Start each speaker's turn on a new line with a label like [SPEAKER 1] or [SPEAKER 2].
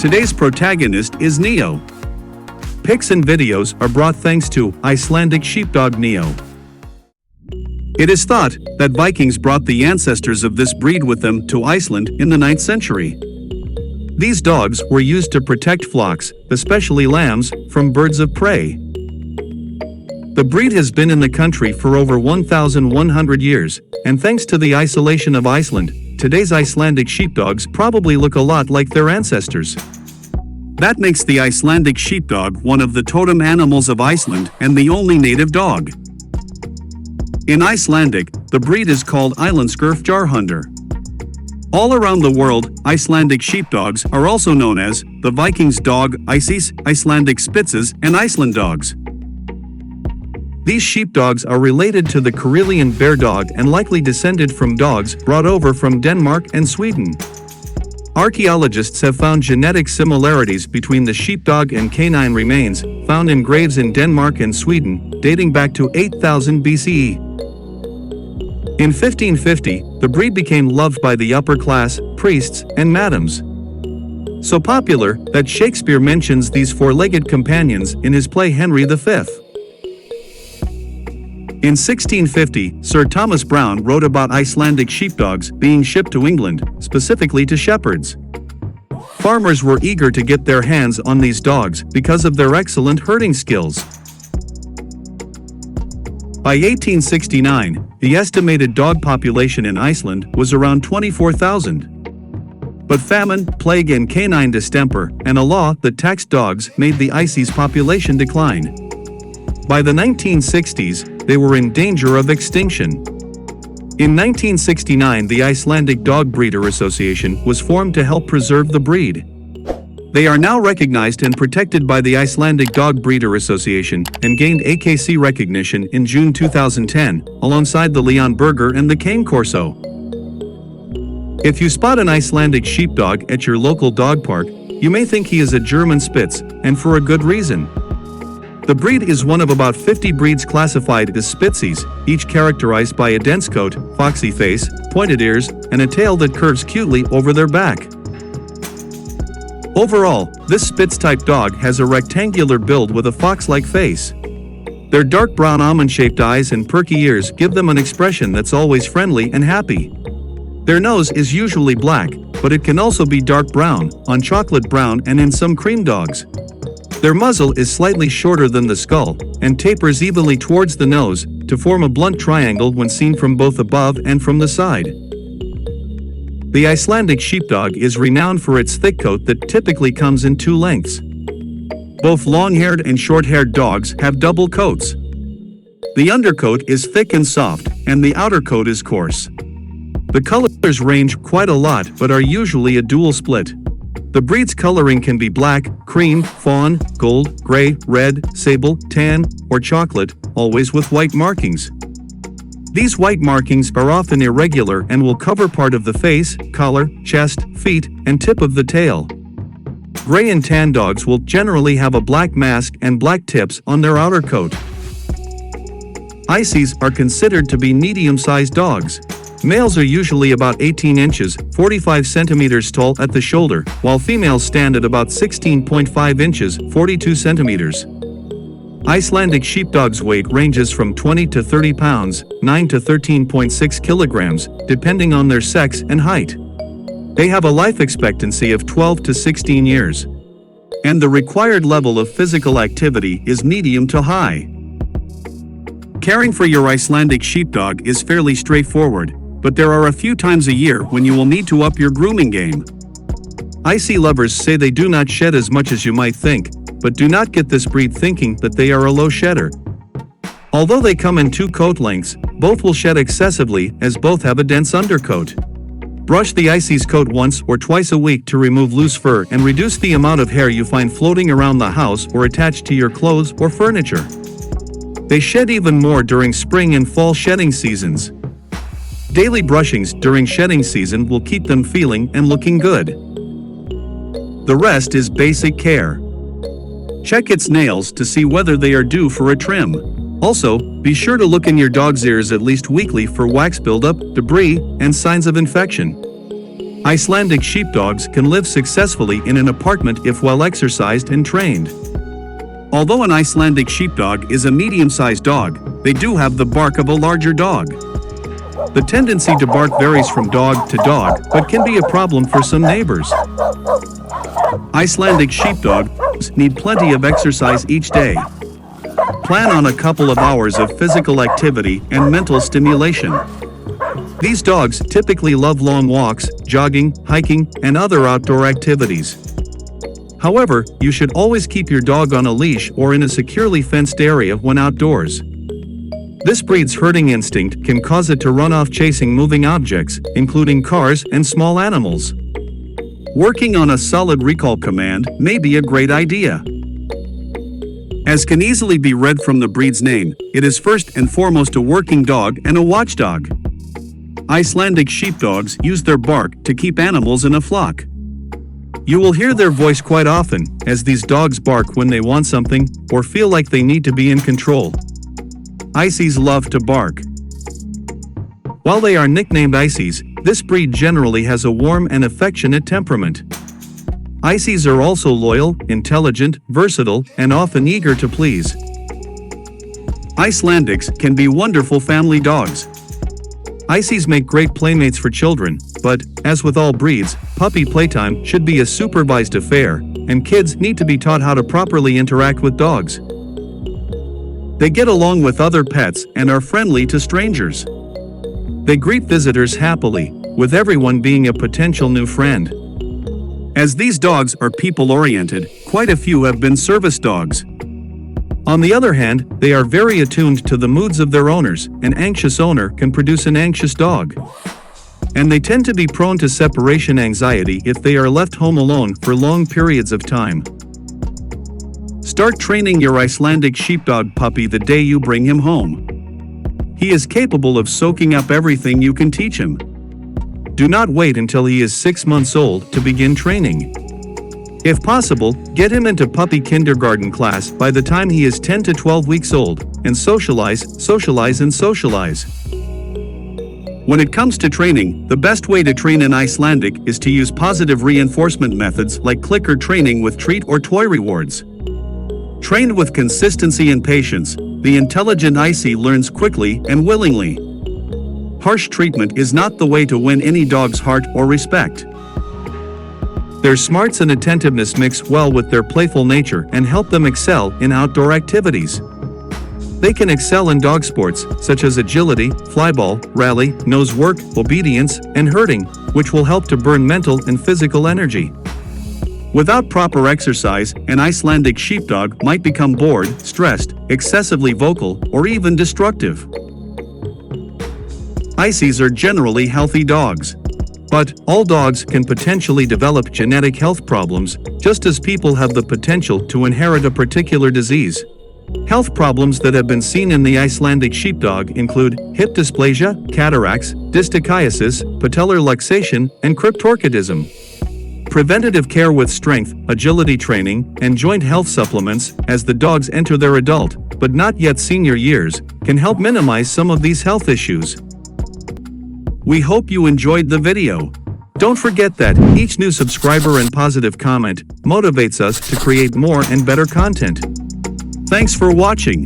[SPEAKER 1] Today's protagonist is Neo. Pics and videos are brought thanks to Icelandic Sheepdog Neo. It is thought that Vikings brought the ancestors of this breed with them to Iceland in the 9th century. These dogs were used to protect flocks, especially lambs, from birds of prey. The breed has been in the country for over 1,100 years, and thanks to the isolation of Iceland, today's Icelandic sheepdogs probably look a lot like their ancestors. That makes the Icelandic sheepdog one of the totem animals of Iceland and the only native dog. In Icelandic, the breed is called Íslenskir. All around the world, Icelandic sheepdogs are also known as the Vikings dog, Icelandic Spitzes, and Iceland dogs. These sheepdogs are related to the Karelian bear dog and likely descended from dogs brought over from Denmark and Sweden. Archaeologists have found genetic similarities between the sheepdog and canine remains found in graves in Denmark and Sweden, dating back to 8000 BCE. In 1550, the breed became loved by the upper class, priests, and madams. So popular that Shakespeare mentions these four-legged companions in his play Henry V. In 1650, Sir Thomas Browne wrote about Icelandic sheepdogs being shipped to England, specifically to shepherds. Farmers were eager to get their hands on these dogs because of their excellent herding skills. By 1869, the estimated dog population in Iceland was around 24,000. But famine, plague and canine distemper, and a law that taxed dogs made the Ices population decline. By the 1960s, they were in danger of extinction. In 1969, the Icelandic Dog Breeder Association was formed to help preserve the breed. They are now recognized and protected by the Icelandic Dog Breeder Association and gained AKC recognition in June 2010, alongside the Leonberger and the Cane Corso. If you spot an Icelandic sheepdog at your local dog park, you may think he is a German Spitz, and for a good reason. The breed is one of about 50 breeds classified as Spitsies, each characterized by a dense coat, foxy face, pointed ears, and a tail that curves cutely over their back. Overall, this Spitz-type dog has a rectangular build with a fox-like face. Their dark brown almond-shaped eyes and perky ears give them an expression that's always friendly and happy. Their nose is usually black, but it can also be dark brown, on chocolate brown and in some cream dogs. Their muzzle is slightly shorter than the skull, and tapers evenly towards the nose, to form a blunt triangle when seen from both above and from the side. The Icelandic sheepdog is renowned for its thick coat that typically comes in two lengths. Both long-haired and short-haired dogs have double coats. The undercoat is thick and soft, and the outer coat is coarse. The colors range quite a lot but are usually a dual split. The breed's coloring can be black, cream, fawn, gold, gray, red, sable, tan, or chocolate, always with white markings. These white markings are often irregular and will cover part of the face, collar, chest, feet, and tip of the tail. Gray and tan dogs will generally have a black mask and black tips on their outer coat. Ices are considered to be medium-sized dogs. Males are usually about 18 inches, 45 centimeters tall at the shoulder, while females stand at about 16.5 inches, 42 centimeters. Icelandic sheepdogs' weight ranges from 20 to 30 pounds, 9 to 13.6 kilograms, depending on their sex and height. They have a life expectancy of 12 to 16 years. And the required level of physical activity is medium to high. Caring for your Icelandic sheepdog is fairly straightforward, but there are a few times a year when you will need to up your grooming game. Icy lovers say they do not shed as much as you might think, but do not get this breed thinking that they are a low shedder. Although they come in two coat lengths, both will shed excessively as both have a dense undercoat. Brush the Icy's coat once or twice a week to remove loose fur and reduce the amount of hair you find floating around the house or attached to your clothes or furniture. They shed even more during spring and fall shedding seasons. Daily brushings during shedding season will keep them feeling and looking good. The rest is basic care. Check its nails to see whether they are due for a trim. Also, be sure to look in your dog's ears at least weekly for wax buildup, debris, and signs of infection. Icelandic sheepdogs can live successfully in an apartment if well exercised and trained. Although an Icelandic sheepdog is a medium-sized dog, they do have the bark of a larger dog. The tendency to bark varies from dog to dog, but can be a problem for some neighbors. Icelandic sheepdogs need plenty of exercise each day. Plan on a couple of hours of physical activity and mental stimulation. These dogs typically love long walks, jogging, hiking, and other outdoor activities. However, you should always keep your dog on a leash or in a securely fenced area when outdoors. This breed's herding instinct can cause it to run off chasing moving objects, including cars and small animals. Working on a solid recall command may be a great idea. As can easily be read from the breed's name, it is first and foremost a working dog and a watchdog. Icelandic sheepdogs use their bark to keep animals in a flock. You will hear their voice quite often, as these dogs bark when they want something or feel like they need to be in control. Ices love to bark. While they are nicknamed Ices, this breed generally has a warm and affectionate temperament. Ices are also loyal, intelligent, versatile, and often eager to please. Icelandics can be wonderful family dogs. Ices make great playmates for children, but, as with all breeds, puppy playtime should be a supervised affair, and kids need to be taught how to properly interact with dogs. They get along with other pets and are friendly to strangers. They greet visitors happily, with everyone being a potential new friend. As these dogs are people-oriented, quite a few have been service dogs. On the other hand, they are very attuned to the moods of their owners. An anxious owner can produce an anxious dog. And they tend to be prone to separation anxiety if they are left home alone for long periods of time. Start training your Icelandic sheepdog puppy the day you bring him home. He is capable of soaking up everything you can teach him. Do not wait until he is 6 months old to begin training. If possible, get him into puppy kindergarten class by the time he is 10 to 12 weeks old, and socialize. When it comes to training, the best way to train an Icelandic is to use positive reinforcement methods like clicker training with treat or toy rewards. Trained with consistency and patience, the intelligent Icy learns quickly and willingly. Harsh treatment is not the way to win any dog's heart or respect. Their smarts and attentiveness mix well with their playful nature and help them excel in outdoor activities. They can excel in dog sports, such as agility, flyball, rally, nose work, obedience, and herding, which will help to burn mental and physical energy. Without proper exercise, an Icelandic sheepdog might become bored, stressed, excessively vocal, or even destructive. Ices are generally healthy dogs. But all dogs can potentially develop genetic health problems, just as people have the potential to inherit a particular disease. Health problems that have been seen in the Icelandic sheepdog include hip dysplasia, cataracts, dystichiasis, patellar luxation, and cryptorchidism. Preventative care with strength, agility training, and joint health supplements, as the dogs enter their adult, but not yet senior years, can help minimize some of these health issues. We hope you enjoyed the video. Don't forget that each new subscriber and positive comment motivates us to create more and better content. Thanks for watching.